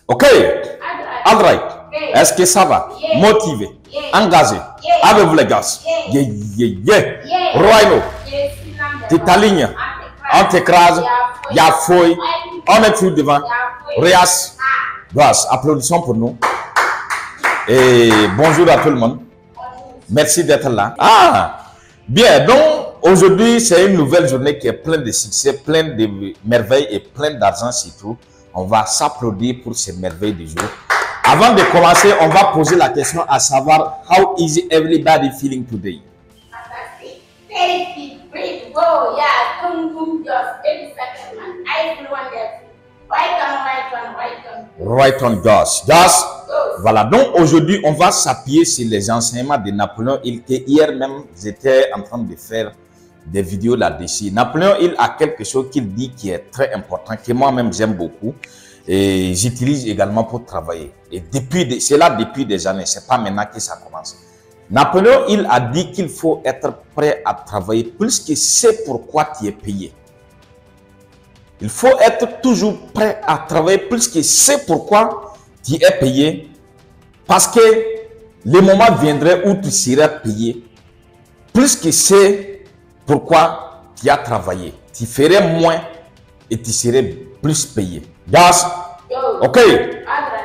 Ok? Alright. Est-ce que ça va? Motivé, engagé. Avez-vous les gars? Yeah, yeah, yeah. Royno. Tu t'alignes. On t'écrase. Il y a fouille. On est tout devant. Rias. Grâce. Applaudissons pour nous. Et bonjour à tout le monde. Merci d'être là. Ah, bien. Donc, aujourd'hui, c'est une nouvelle journée qui est pleine de succès, pleine de merveilles et pleine d'argent surtout. On va s'applaudir pour ces merveilles du jour. Avant de commencer, on va poser la question à savoir how is everybody feeling today? Fantastic. Very great. Go. Yeah. Just every second, man. Everyone there. Right on, Josh. Josh. Voilà. Donc aujourd'hui, on va s'appuyer sur les enseignements de Napoléon Hill que hier même, j'étais en train de faire des vidéos là-dessus. Napoléon Hill a quelque chose qu'il dit qui est très important, que moi-même j'aime beaucoup. Et j'utilise également pour travailler. Et c'est là depuis des années, c'est pas maintenant que ça commence. Napoléon Hill a dit qu'il faut être prêt à travailler plus que c'est pourquoi tu es payé. Il faut être toujours prêt à travailler plus que c'est pourquoi tu es payé. Parce que le moment viendrait où tu seras payé plus que c'est pourquoi tu as travaillé. Tu ferais moins et tu serais plus payé. Yes. Ok.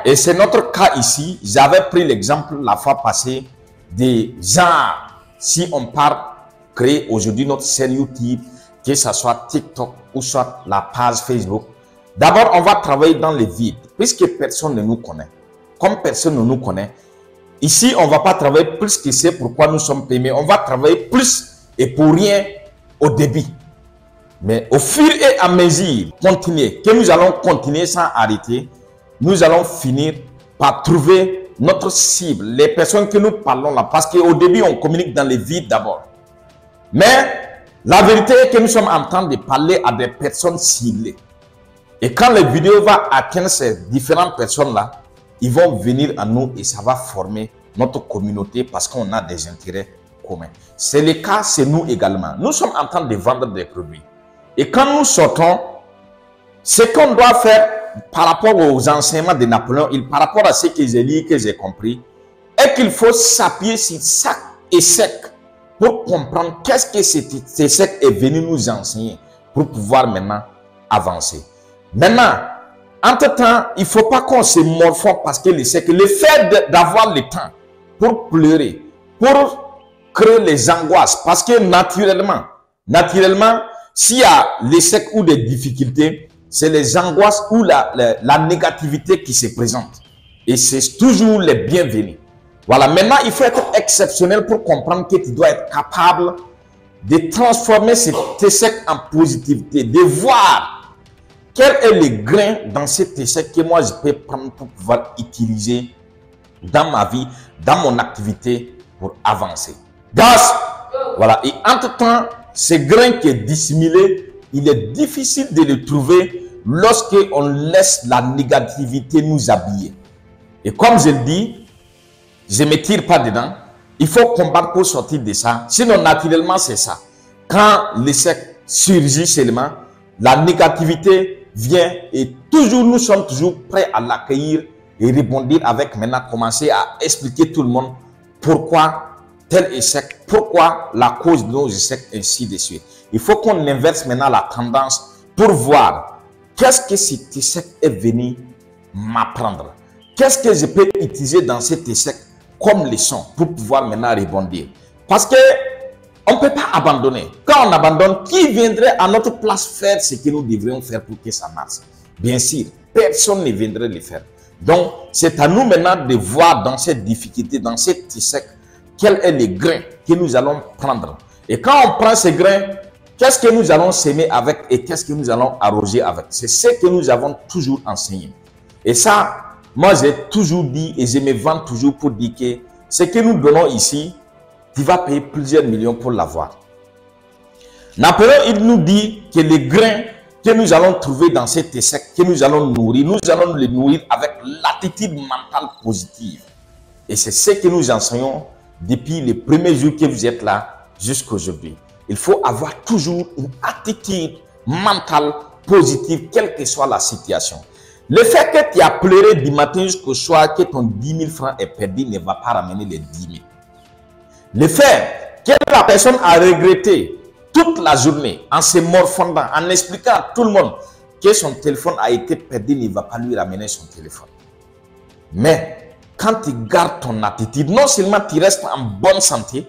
Et c'est notre cas ici. J'avais pris l'exemple la fois passée des gens. Si on part créer aujourd'hui notre chaîne YouTube, que ce soit TikTok ou soit la page Facebook. D'abord, on va travailler dans le vide, puisque personne ne nous connaît. Comme personne ne nous connaît, ici, on ne va pas travailler plus que c'est pourquoi nous sommes payés. On va travailler plus et pour rien au début. Mais au fur et à mesure, que nous allons continuer sans arrêter, nous allons finir par trouver notre cible, les personnes que nous parlons là. Parce qu'au début, on communique dans le vide d'abord. Mais la vérité est que nous sommes en train de parler à des personnes ciblées. Et quand les vidéos vont atteindre ces différentes personnes-là, ils vont venir à nous et ça va former notre communauté parce qu'on a des intérêts communs. C'est le cas, c'est nous également. Nous sommes en train de vendre des produits. Et quand nous sortons, ce qu'on doit faire par rapport aux enseignements de Napoléon Hill, par rapport à ce que j'ai lu, que j'ai compris, est qu'il faut s'appuyer sur chaque échec pour comprendre qu'est-ce que cet échec est venu nous enseigner pour pouvoir maintenant avancer. Maintenant, entre-temps, il ne faut pas qu'on se morfonde parce que l'échec, le fait d'avoir le temps pour pleurer, pour créer les angoisses, parce que naturellement, s'il y a l'échec ou des difficultés, c'est les angoisses ou la négativité qui se présente. Et c'est toujours les bienvenus. Voilà, maintenant, il faut être exceptionnel pour comprendre que tu dois être capable de transformer cet échec en positivité, de voir quel est le grain dans cet échec que moi je peux prendre pour pouvoir utiliser dans ma vie, dans mon activité pour avancer. Voilà, et entre-temps, ce grain qui est dissimulé, il est difficile de le trouver lorsque on laisse la négativité nous habiller. Et comme je le dis, je ne me tire pas dedans. Il faut combattre pour sortir de ça. Sinon, naturellement, c'est ça. Quand l'échec surgit seulement, la négativité vient et toujours, nous sommes toujours prêts à l'accueillir et rebondir avec maintenant, commencer à expliquer tout le monde pourquoi tel échec, pourquoi la cause de nos échecs, ainsi de suite. Il faut qu'on inverse maintenant la tendance pour voir qu'est-ce que cet échec est venu m'apprendre. Qu'est-ce que je peux utiliser dans cet échec comme leçon pour pouvoir maintenant rebondir. Parce que on ne peut pas abandonner. Quand on abandonne, qui viendrait à notre place faire ce que nous devrions faire pour que ça marche? Bien sûr, personne ne viendrait le faire. Donc, c'est à nous maintenant de voir dans cette difficulté, dans cet échec, quel est le grain que nous allons prendre. Et quand on prend ce grain, qu'est-ce que nous allons s'aimer avec et qu'est-ce que nous allons arroser avec? C'est ce que nous avons toujours enseigné. Et ça, moi, j'ai toujours dit et je me vante toujours pour dire que ce que nous donnons ici, tu vas payer plusieurs millions pour l'avoir. Napoléon, il nous dit que les grains que nous allons trouver dans cet échec, que nous allons nourrir, nous allons les nourrir avec l'attitude mentale positive. Et c'est ce que nous enseignons depuis les premiers jours que vous êtes là jusqu'à aujourd'hui. Il faut avoir toujours une attitude mentale positive, quelle que soit la situation. Le fait que tu as pleuré du matin jusqu'au soir que ton 10 000 francs est perdu ne va pas ramener les 10 000. Le fait que la personne a regretté toute la journée en se morfondant, en expliquant à tout le monde que son téléphone a été perdu, ne va pas lui ramener son téléphone. Mais quand tu gardes ton attitude, non seulement tu restes en bonne santé,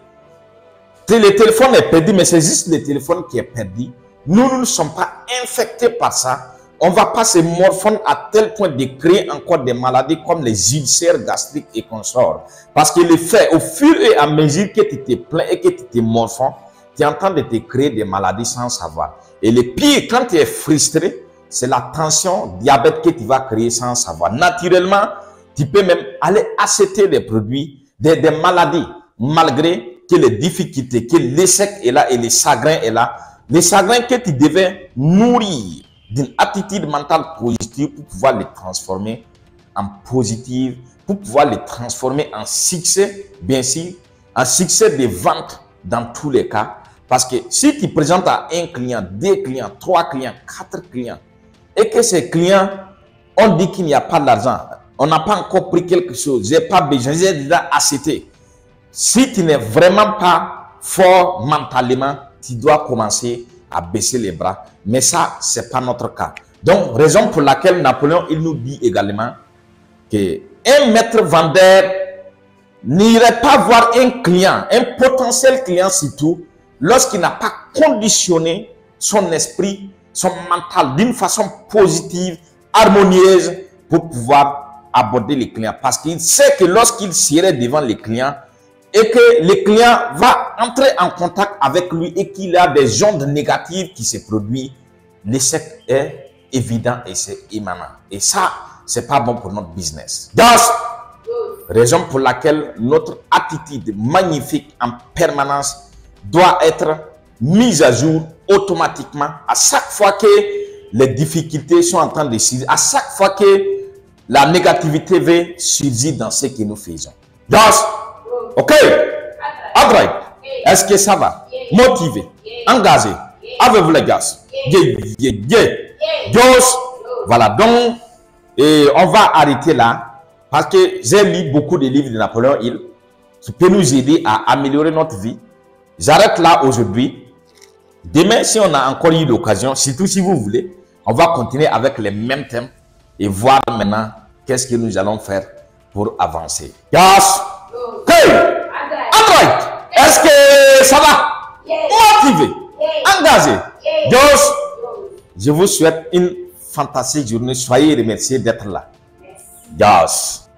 le téléphone est perdu, mais c'est juste le téléphone qui est perdu. Nous ne sommes pas infectés par ça. On ne va pas se morfondre à tel point de créer encore des maladies comme les ulcères gastriques et consorts. Parce que le fait, au fur et à mesure que tu te plains et que tu te morfonds, tu es en train de te créer des maladies sans savoir. Et le pire, quand tu es frustré, c'est la tension, diabète que tu vas créer sans savoir. Naturellement, tu peux même aller acheter des produits, des maladies, malgré que les difficultés, que l'échec est là et le chagrin est là. Les chagrins que tu devais nourrir d'une attitude mentale positive pour pouvoir les transformer en positive, pour pouvoir les transformer en succès, bien sûr, en succès de vente dans tous les cas. Parce que si tu présentes à un client, 2 clients, 3 clients, 4 clients, et que ces clients ont dit qu'il n'y a pas d'argent, on n'a pas encore pris quelque chose, j'ai pas besoin, j'ai déjà acheté. Si tu n'es vraiment pas fort mentalement, tu dois commencer à baisser les bras. Mais ça, ce n'est pas notre cas. Donc, raison pour laquelle Napoléon, il nous dit également qu'un maître vendeur n'irait pas voir un client, un potentiel client surtout, lorsqu'il n'a pas conditionné son esprit, son mental d'une façon positive, harmonieuse, pour pouvoir aborder les clients. Parce qu'il sait que lorsqu'il serait devant les clients, et que le client va entrer en contact avec lui et qu'il a des ondes négatives qui se produisent, l'échec est évident et c'est immanent. Et ça, c'est pas bon pour notre business. Donc, raison pour laquelle notre attitude magnifique en permanence doit être mise à jour automatiquement à chaque fois que les difficultés sont en train de surgir, à chaque fois que la négativité veut surgir dans ce que nous faisons. Donc, ok, Android, est-ce que ça va? Motivé, engagé, avez-vous les gars? Voilà, donc, on va arrêter là parce que j'ai lu beaucoup de livres de Napoléon Hill qui peuvent nous aider à améliorer notre vie. J'arrête là aujourd'hui. Demain, si on a encore eu l'occasion, surtout si vous voulez, on va continuer avec les mêmes thèmes et voir maintenant qu'est-ce que nous allons faire pour avancer. Yes! Hey! Android! Est-ce que ça va? Motivé, engagé. Yes! Je vous souhaite une fantastique journée. Soyez remerciés d'être là. Yes!